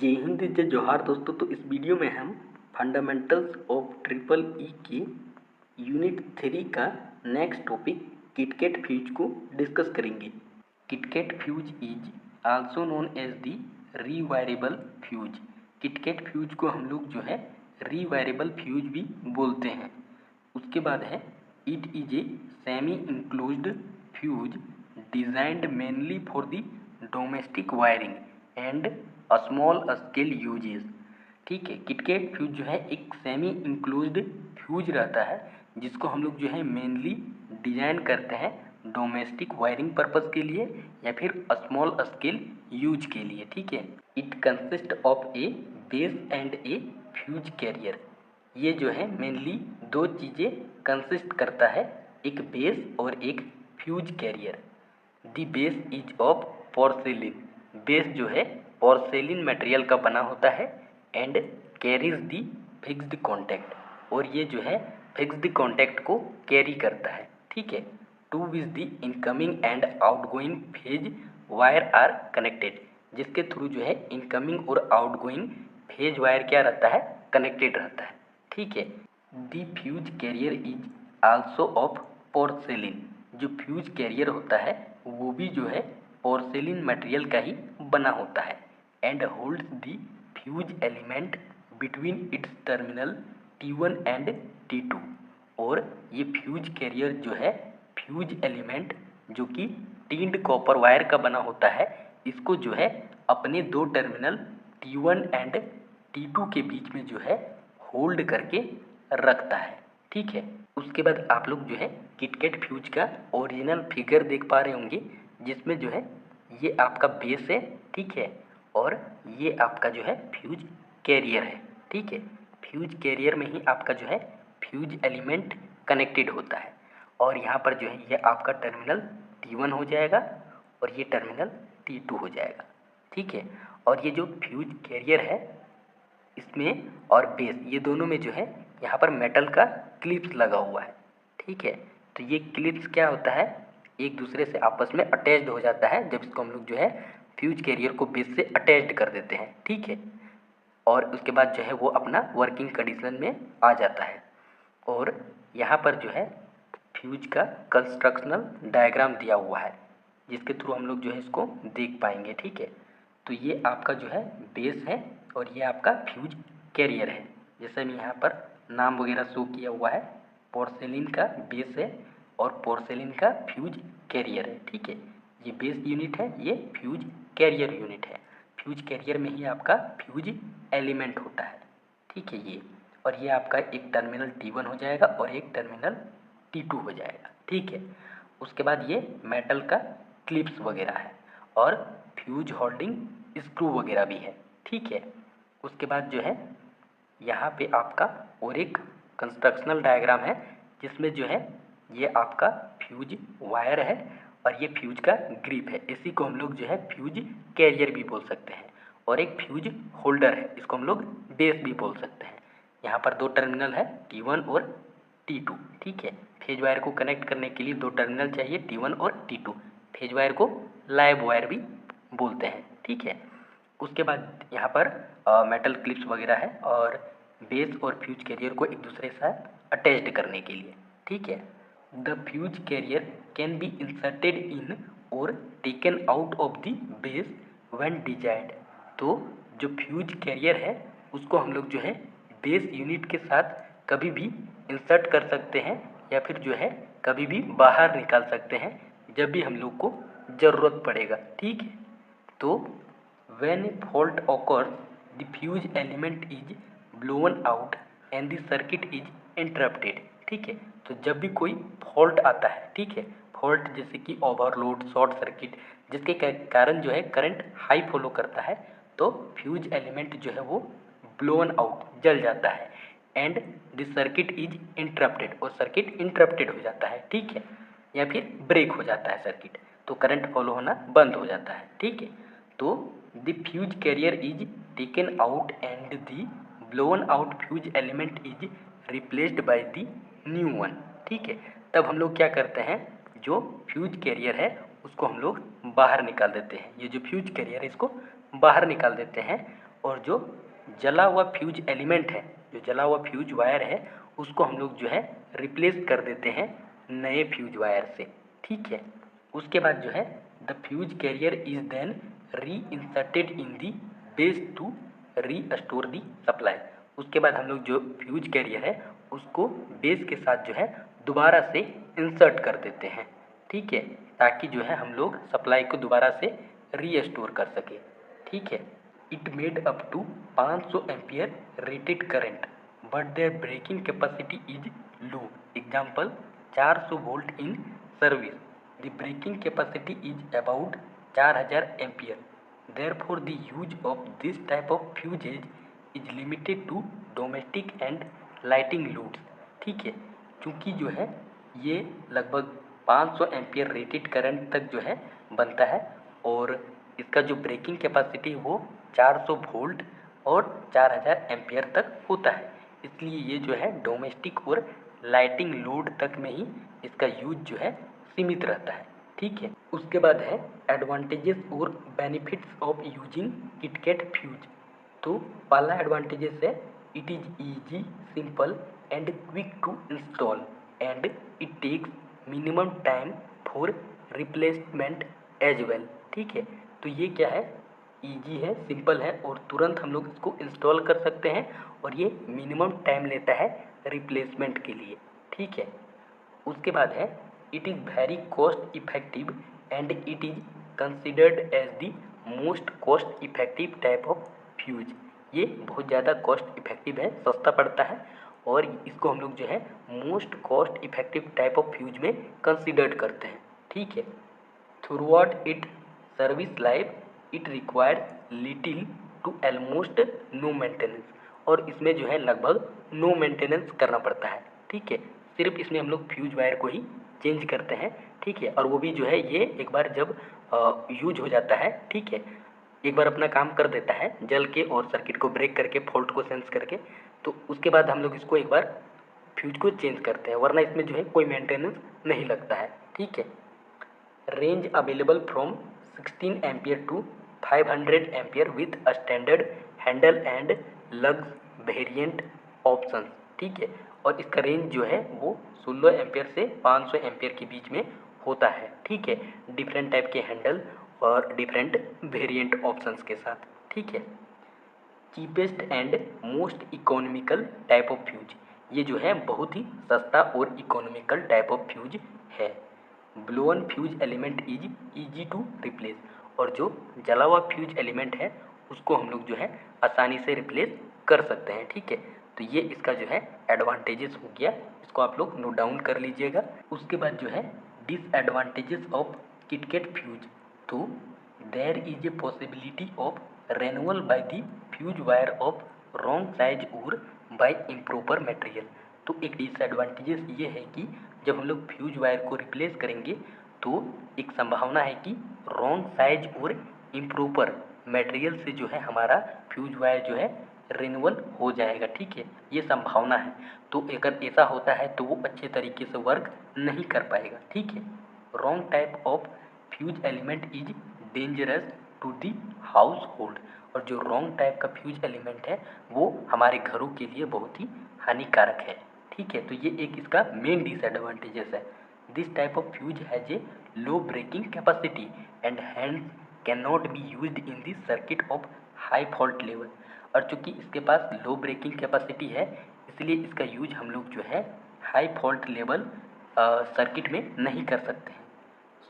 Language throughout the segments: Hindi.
जय हिंद जय जोहार दोस्तों। तो इस वीडियो में हम फंडामेंटल्स ऑफ ट्रिपल ई के यूनिट 3 का नेक्स्ट टॉपिक किटकैट फ्यूज को डिस्कस करेंगे। Kitkat fuse is also known as the rewirable fuse. Kitkat fuse को हम लोग जो है रीवायरेबल फ्यूज भी बोलते हैं। उसके बाद है it is a semi enclosed fuse designed mainly for the domestic wiring and small scale uses. ठीक है, किटकैट फ्यूज जो है एक सेमी इंक्लोज्ड फ्यूज रहता है जिसको हम लोग जो है मेनली डिजाइन करते हैं डोमेस्टिक वायरिंग पर्पस के लिए या फिर स्मॉल स्केल यूज के लिए। ठीक है, it consist of a base and a fuse carrier. ये जो है मेनली दो चीज़ें कंसिस्ट करता है, एक बेस और एक fuse carrier. The base is of porcelain. Base जो है पोर्सेलिन मटेरियल का बना होता है and carries the fixed contact, और ये जो है फिक्स्ड कॉन्टैक्ट को कैरी करता है। ठीक है, to which the incoming and outgoing phase wire are connected, जिसके थ्रू जो है इनकमिंग और आउटगोइंग फेज वायर क्या रहता है, कनेक्टेड रहता है। ठीक है, the fuse carrier is also of porcelain. जो फ्यूज कैरियर होता है वो भी जो है पोर्सेलिन मटेरियल का ही बना होता है and holds the fuse element between its terminal T1 and T2। और ये फ्यूज कैरियर जो है फ्यूज एलिमेंट जो कि टिन्ड कॉपर वायर का बना होता है, इसको जो है अपने दो टर्मिनल T1 एंड T2 के बीच में जो है होल्ड करके रखता है। ठीक है, उसके बाद आप लोग जो है किटकैट फ्यूज का ओरिजिनल फिगर देख पा रहे होंगे जिसमें जो है ये आपका बेस है। ठीक है, और ये आपका जो है फ्यूज कैरियर है। ठीक है, फ्यूज कैरियर में ही आपका जो है फ्यूज एलिमेंट कनेक्टेड होता है और यहाँ पर जो है ये आपका टर्मिनल T1 हो जाएगा और ये टर्मिनल T2 हो जाएगा। ठीक है, और ये जो फ्यूज कैरियर है इसमें और बेस ये दोनों में जो है यहाँ पर मेटल का क्लिप्स लगा हुआ है। ठीक है, तो ये क्लिप्स क्या होता है, एक दूसरे से आपस में अटैच्ड हो जाता है जब इसको हम लोग जो है फ्यूज कैरियर को बेस से अटैच्ड कर देते हैं। ठीक है, और उसके बाद जो है वो अपना वर्किंग कंडीशन में आ जाता है। और यहाँ पर जो है फ्यूज का कंस्ट्रक्शनल डायग्राम दिया हुआ है जिसके थ्रू हम लोग जो है इसको देख पाएंगे। ठीक है, तो ये आपका जो है बेस है और ये आपका फ्यूज कैरियर है। जैसे मैं यहाँ पर नाम वगैरह शो किया हुआ है, पोर्सेलिन का बेस है और पोर्सेलिन का फ्यूज कैरियर है। ठीक है, ये बेस यूनिट है, ये फ्यूज कैरियर यूनिट है। फ्यूज कैरियर में ही आपका फ्यूज एलिमेंट होता है। ठीक है, ये और ये आपका एक टर्मिनल T1 हो जाएगा और एक टर्मिनल T2 हो जाएगा। ठीक है, उसके बाद ये मेटल का क्लिप्स वगैरह है और फ्यूज होल्डिंग स्क्रू वगैरह भी है। ठीक है, उसके बाद जो है यहाँ पे आपका और एक कंस्ट्रक्शनल डायग्राम है जिसमें जो है ये आपका फ्यूज वायर है और ये फ्यूज का ग्रिप है। इसी को हम लोग जो है फ्यूज कैरियर भी बोल सकते हैं और एक फ्यूज होल्डर है, इसको हम लोग बेस भी बोल सकते हैं। यहाँ पर दो टर्मिनल है T1 और T2। ठीक है, फेज वायर को कनेक्ट करने के लिए दो टर्मिनल चाहिए T1 और T2। फेज वायर को लाइव वायर भी बोलते हैं। ठीक है, उसके बाद यहाँ पर मेटल क्लिप्स वगैरह है और बेस और फ्यूज कैरियर को एक दूसरे के साथ अटैच्ड करने के लिए। ठीक है, the fuse carrier can be inserted in और taken out of the base when desired. तो जो फ्यूज कैरियर है उसको हम लोग जो है बेस यूनिट के साथ कभी भी इंसर्ट कर सकते हैं या फिर जो है कभी भी बाहर निकाल सकते हैं जब भी हम लोग को ज़रूरत पड़ेगा। ठीक है, तो when a fault occurs the fuse element is blown out and the circuit is interrupted। ठीक है, तो जब भी कोई फॉल्ट आता है, ठीक है, फॉल्ट जैसे कि ओवरलोड, शॉर्ट सर्किट, जिसके कारण जो है करंट हाई फ्लो करता है तो फ्यूज एलिमेंट जो है वो ब्लोन आउट, जल जाता है and the circuit is interrupted, और सर्किट इंटरप्टेड हो जाता है। ठीक है, या फिर ब्रेक हो जाता है सर्किट, तो करंट फॉलो होना बंद हो जाता है। ठीक है, तो the fuse carrier is taken out and the blown out fuse element is replaced by the new one. ठीक है, तब हम लोग क्या करते हैं, जो फ्यूज कैरियर है उसको हम लोग बाहर निकाल देते हैं। ये जो फ्यूज कैरियर है इसको बाहर निकाल देते हैं और जो जला हुआ फ्यूज एलिमेंट है, जो जला हुआ फ्यूज वायर है, उसको हम लोग जो है रिप्लेस कर देते हैं नए फ्यूज वायर से। ठीक है, उसके बाद जो है the fuse carrier is then reinserted in the base to restore the supply. उसके बाद हम लोग जो फ्यूज कैरियर है उसको बेस के साथ जो है दोबारा से इंसर्ट कर देते हैं। ठीक है, ताकि जो है हम लोग सप्लाई को दोबारा से रीस्टोर कर सके। ठीक है, it made up to 500 ampere rated current but their breaking capacity is low. Example 400 volt in service, the breaking capacity is about 4000 ampere. Therefore, the use of this type of fuses is limited to domestic and lighting loads। ठीक है, क्योंकि जो है ये लगभग 500 एम्पियर रेटेड करंट तक जो है बनता है और इसका जो ब्रेकिंग कैपेसिटी है वो 400 वोल्ट और 4000 एम्पियर तक होता है। इसलिए ये जो है डोमेस्टिक और लाइटिंग लोड तक में ही इसका यूज जो है सीमित रहता है। ठीक है, उसके बाद है एडवांटेजेस और benefits of using KitKat fuse. तो पहला एडवांटेजेस है it is easy, simple and quick to install and it takes minimum time for replacement as well. ठीक है, तो ये क्या है, ईजी है, सिंपल है और तुरंत हम लोग इसको इंस्टॉल कर सकते हैं और ये मिनिमम टाइम लेता है रिप्लेसमेंट के लिए। ठीक है, उसके बाद है it is very cost effective and it is considered as the most cost effective type of fuse. ये बहुत ज़्यादा कॉस्ट इफेक्टिव है, सस्ता पड़ता है और इसको हम लोग जो है most cost effective type of fuse में कंसिडर्ड करते हैं। ठीक है, throughout it service life it required little to almost no maintenance, और इसमें जो है लगभग नो मेंटेनेंस करना पड़ता है। ठीक है, सिर्फ इसमें हम लोग फ्यूज वायर को ही चेंज करते हैं। ठीक है, और वो भी जो है ये एक बार जब यूज हो जाता है, ठीक है, एक बार अपना काम कर देता है जल के और सर्किट को ब्रेक करके फॉल्ट को सेंस करके, तो उसके बाद हम लोग इसको एक बार फ्यूज को चेंज करते हैं, वरना इसमें जो है कोई मेंटेनेंस नहीं लगता है। ठीक है, range available from 16 ampere to 500 ampere with standard handle and lugs variant option. ठीक है, और इसका रेंज जो है वो 16 एम्पियर से 500 एम्पियर के बीच में होता है। ठीक है, डिफरेंट टाइप के हैंडल और डिफरेंट वेरिएंट ऑप्शंस के साथ। ठीक है, cheapest and most economical type of fuse, ये जो है बहुत ही सस्ता और इकोनॉमिकल टाइप ऑफ फ्यूज है। Blown fuse element is easy to replace, और जो जला हुआ फ्यूज एलिमेंट है उसको हम लोग जो है आसानी से रिप्लेस कर सकते हैं। ठीक है, तो ये इसका जो है एडवांटेजेस हो गया, इसको आप लोग नोट डाउन कर लीजिएगा। उसके बाद जो है डिसएडवांटेजेस ऑफ किटकैट फ्यूज, तो there is a possibility of renewal by the fuse wire of wrong size और बाय इम्प्रॉपर मटेरियल। तो एक डिसएडवांटेजेस ये है कि जब हम लोग फ्यूज वायर को रिप्लेस करेंगे तो एक संभावना है कि रॉन्ग साइज और इम्प्रॉपर मटेरियल से जो है हमारा फ्यूज वायर जो है रिन्यूअल हो जाएगा। ठीक है, ये संभावना है, तो अगर ऐसा होता है तो वो अच्छे तरीके से वर्क नहीं कर पाएगा। ठीक है, wrong type of fuse element is dangerous to the household, और जो रॉन्ग टाइप का फ्यूज एलिमेंट है वो हमारे घरों के लिए बहुत ही हानिकारक है। ठीक है, तो ये एक इसका मेन डिसएडवांटेजेस है। This type of fuse has a low breaking capacity and hand can not be used in this circuit of high fault level, और चूँकि इसके पास लो ब्रेकिंग कैपेसिटी है इसलिए इसका यूज हम लोग जो है हाई फॉल्ट लेवल सर्किट में नहीं कर सकते हैं।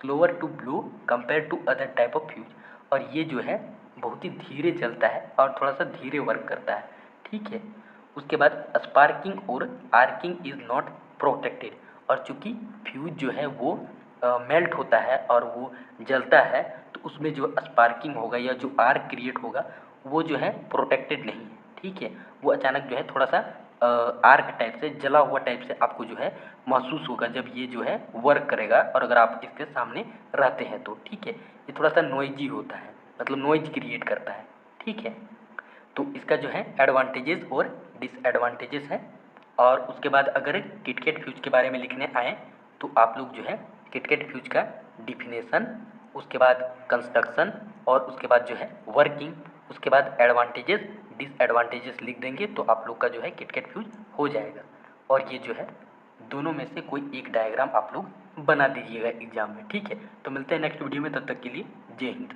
Slower to blow compare to other type of fuse, और ये जो है बहुत ही धीरे चलता है और थोड़ा सा धीरे वर्क करता है। ठीक है, उसके बाद स्पार्किंग और आर्किंग इज़ नॉट प्रोटेक्टेड, और चूँकि फ्यूज जो है वो मेल्ट होता है और वो जलता है तो उसमें जो स्पार्किंग होगा या जो आर्क क्रिएट होगा वो जो है प्रोटेक्टेड नहीं है। ठीक है, वो अचानक जो है थोड़ा सा आर्क टाइप से, जला हुआ टाइप से आपको जो है महसूस होगा जब ये जो है वर्क करेगा और अगर आप इसके सामने रहते हैं तो। ठीक है, ये थोड़ा सा नॉइजी होता है, मतलब नॉइज क्रिएट करता है। ठीक है, तो इसका जो है एडवांटेजेस और डिसएडवांटेजेस है। और उसके बाद अगर किटकैट फ्यूज के बारे में लिखने आए तो आप लोग जो है किटकैट फ्यूज का डिफिनेशन, उसके बाद कंस्ट्रक्शन और उसके बाद जो है वर्किंग उसके बाद एडवांटेजेस डिसएडवांटेजेस लिख देंगे तो आप लोग का जो है किटकैट फ्यूज हो जाएगा। और ये जो है दोनों में से कोई एक डायग्राम आप लोग बना दीजिएगा एग्जाम में, ठीक है। तो मिलते हैं नेक्स्ट वीडियो में, तब तक के लिए जय हिंद।